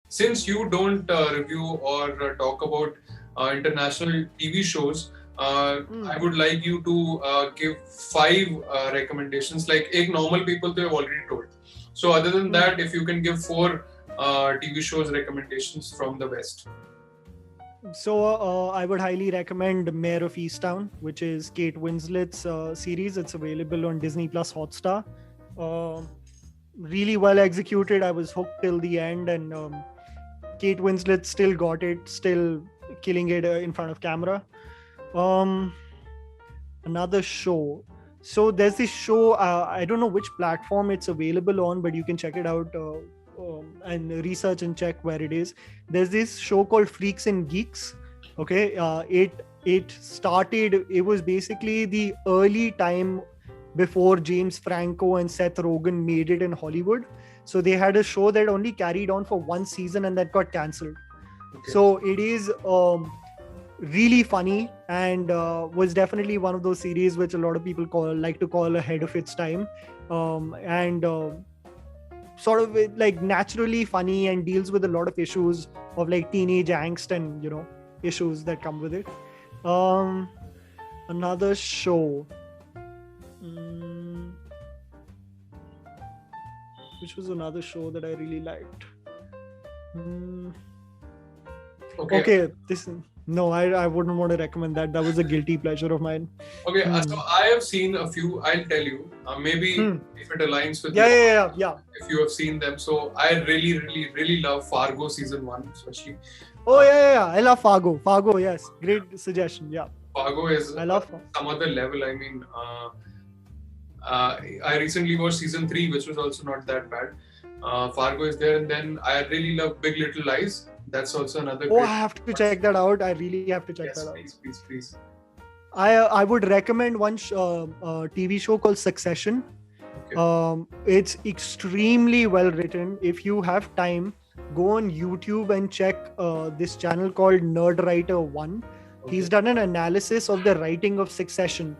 Since you don't review or talk about international TV shows, I would like you to give 5 recommendations. Like एक normal people they have already told. So other than that, if you can give 4 TV shows recommendations from the West. So I would highly recommend Mayor of Easttown, which is Kate Winslet's series. It's available on Disney Plus Hotstar. Really well executed. I was hooked till the end, and Kate Winslet still got it, still killing it in front of camera. Another show. So there's this show. I don't know which platform it's available on, but you can check it out and research and check where it is. There's this show called Freaks and Geeks. Okay, it started. It was basically the early time before James Franco and Seth Rogen made it in Hollywood. So they had a show that only carried on for one season and that got cancelled. Okay. So it is really funny and was definitely one of those series which a lot of people like to call ahead of its time, and sort of like naturally funny and deals with a lot of issues of like teenage angst and issues that come with it. Another show. Which was another show that I really liked. Okay. I wouldn't want to recommend that. That was a guilty pleasure of mine. Okay, so I have seen a few. I'll tell you. Maybe if it aligns with yeah. If you have seen them, so I really, really, really love Fargo season 1, especially. Oh yeah. I love Fargo. Fargo, yes, great suggestion. Yeah. Fargo is I love some other level. I mean, I recently watched season 3, which was also not that bad. Fargo is there, and then I really love Big Little Lies. That's also another. I have to check that out. I really have to check that out. Please. I would recommend one TV show called Succession. Okay. It's extremely well written. If you have time, go on YouTube and check this channel called Nerdwriter 1. Okay. He's done an analysis of the writing of Succession,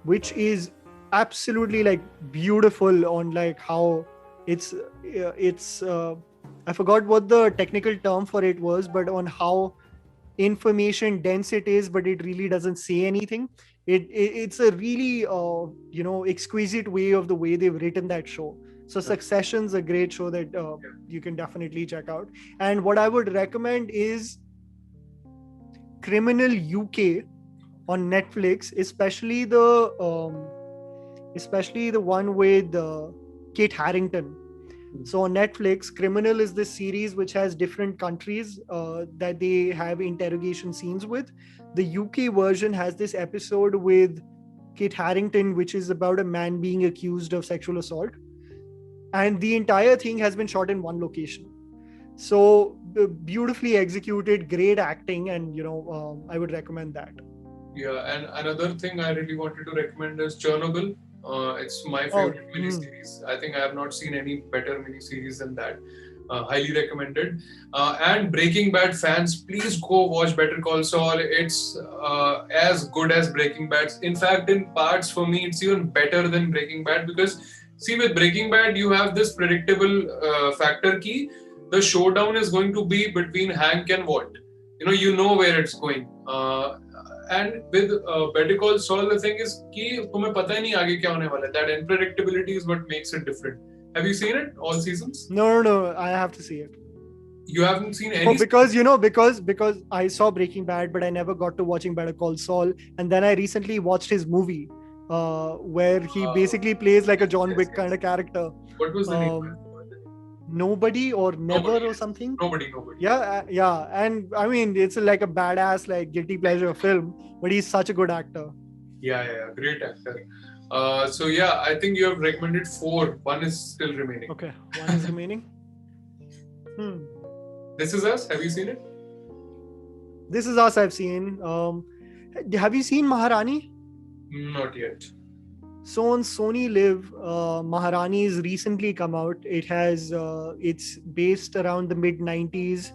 which is absolutely like beautiful on like how it's I forgot what the technical term for it was, but on how information dense it is, but it really doesn't say anything. It's a really exquisite way of the way they've written that show. So Succession's a great show that you can definitely check out. And what I would recommend is Criminal UK on Netflix, especially the one with Kit Harington. So on Netflix, Criminal is this series which has different countries that they have interrogation scenes with. The UK version has this episode with Kit Harington, which is about a man being accused of sexual assault. And the entire thing has been shot in one location. So beautifully executed, great acting, and I would recommend that. Yeah, and another thing I really wanted to recommend is Chernobyl. It's my favorite miniseries. I think I have not seen any better miniseries than that. Highly recommended. And Breaking Bad fans, please go watch Better Call Saul. It's as good as Breaking Bad. In fact, in parts for me, it's even better than Breaking Bad because see, with Breaking Bad, you have this predictable factor key. The showdown is going to be between Hank and Walt. You know where it's going. And with Better Call Saul, the thing is कि तुम्हें पता ही नहीं आगे क्या होने वाला है. That unpredictability is what makes it different. Have you seen it all seasons? No, I have to see it. You haven't seen any? Because I saw Breaking Bad, but I never got to watching Better Call Saul, and then I recently watched his movie, where he basically plays like a John Wick kind of character. What was the name? Nobody or Never or something. Nobody. Yeah, and I mean it's like a badass like guilty pleasure film, but he's such a good actor. Yeah, great actor. So yeah, I think you have recommended 4. One is still remaining. Okay, one is remaining. This Is Us. Have you seen it? This Is Us. I've seen. Have you seen Maharani? Not yet. So on Sony Live, Maharani's recently come out. It's based around the mid 90s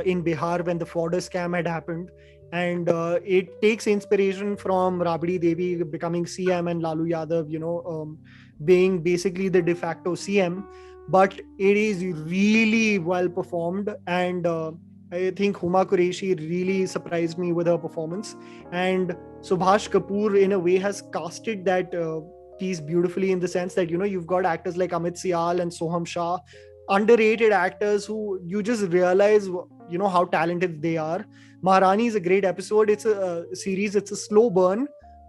in Bihar when the fodder scam had happened, and it takes inspiration from Rabdi Devi becoming CM and Lalu Yadav, being basically the de facto CM. But it is really well performed, and I think Huma Qureshi really surprised me with her performance, and Subhash Kapoor in a way has casted that piece beautifully, in the sense that you've got actors like Amit Sial and Soham Shah, underrated actors who you just realize how talented they are. Maharani is a great episode. It's a series. It's a slow burn,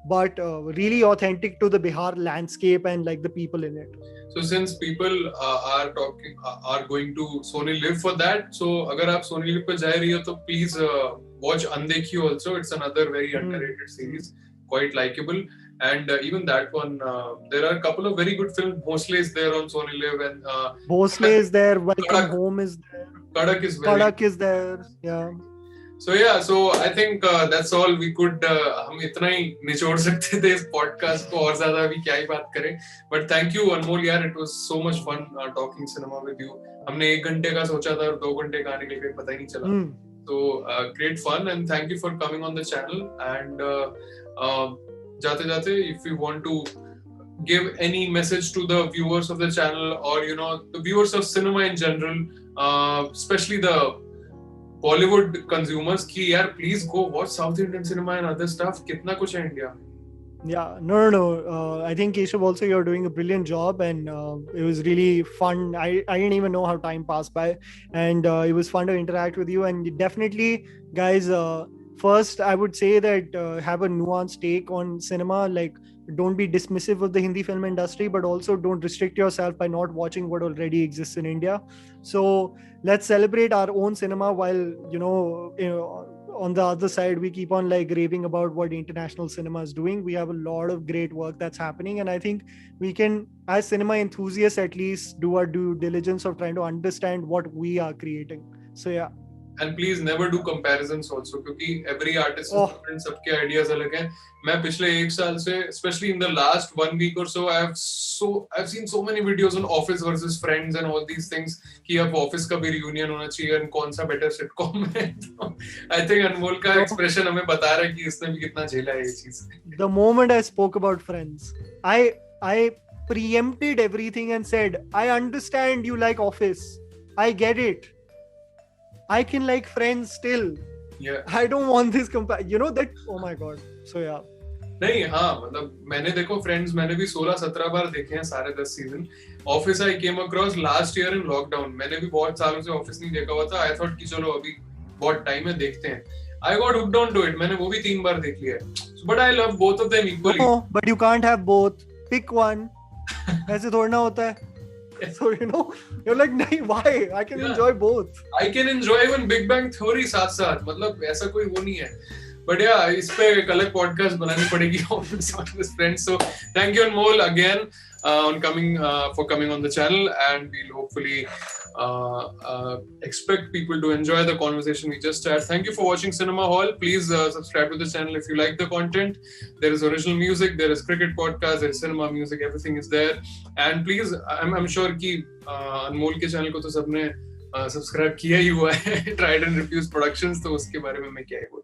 but really authentic to the Bihar landscape and like the people in it. So since people are going to Sony Live for that, so अगर आप Sony Live पे जा रही हो तो please watch Andekhi also. It's another very underrated series, quite likable, and even that one. There are a couple of very good films. Bhosle is there on Sony Live, and Bhosle is there. Welcome Kadak. Home is there. Kadak is there. Yeah. So I think that's all we could. हम इतना ही निचोड़ सकते थे इस podcast को, और ज़्यादा अभी क्या ही बात करें. But thank you अनमोल यार, it was so much fun talking cinema with you. हमने 1 घंटे का सोचा था और 2 घंटे कहाँ निकल गए पता ही नहीं चला. So great fun, and thank you for coming on the channel. And जाते जाते, if you want to give any message to the viewers of the channel, or the viewers of cinema in general, especially the Bollywood consumers, ki yaar please go watch South Indian cinema and other stuff. Kitna kuch hai India. Yeah, no. I think Keshav also, you're doing a brilliant job, and it was really fun. I didn't even know how time passed by, and it was fun to interact with you. And definitely, guys, first I would say that have a nuanced take on cinema. Like, don't be dismissive of the Hindi film industry, but also don't restrict yourself by not watching what already exists in India. So let's celebrate our own cinema, while on the other side we keep on like raving about what international cinema is doing. We have a lot of great work that's happening, and I think we can, as cinema enthusiasts, at least do our due diligence of trying to understand what we are creating. So yeah. And please never do comparisons also, क्योंकि every artist is different, सबके ideas अलग हैं. मैं पिछले 1 साल से, especially in the last 1 week or so, I've seen so many videos on Office versus Friends and all these things, कि अब Office का भी reunion होना चाहिए और कौन सा better sitcom है. I think अनमोल का expression हमें बता रहा है कि इसने भी कितना झेला है ये चीज. The moment I spoke about Friends, I preempted everything and said, I understand you like Office. I get it. I can like Friends still. Yeah. I don't want this that. Oh my god. So yeah. नहीं, हाँ, मतलब मैंने देखो Friends मैंने भी 16-17 बार देखे हैं सारे 10 season. Office I came across last year in lockdown. मैंने भी बहुत सालों से Office नहीं देखा हुआ था. I thought कि चलो अभी बहुत टाइम है, देखते हैं. I got hooked on to it. मैंने वो भी 3 बार देख लिया है. But I love both of them equally. No, but you can't have both. Pick one. ऐसे थोड़ा ना होता है. So you're like, nahi, why? I can enjoy both. I can enjoy even Big Bang Theory साथ-साथ. मतलब ऐसा कोई वो नहीं है. But yeah, इस पे एक अलग podcast बनानी पड़ेगी Office Friends. So thank you Anmol again for coming on the channel, and we'll hopefully expect people to enjoy the conversation we just had. Thank you for watching Cinema Hall. Please subscribe to the channel if you like the content. There is original music, there is cricket podcast, there is cinema music, everything is there. And please, I'm sure कि अनमोल के channel को तो सबने subscribe किया ही हुआ है, Trident Reviews Productions, तो उसके बारे में मैं क्या ही बोलूं.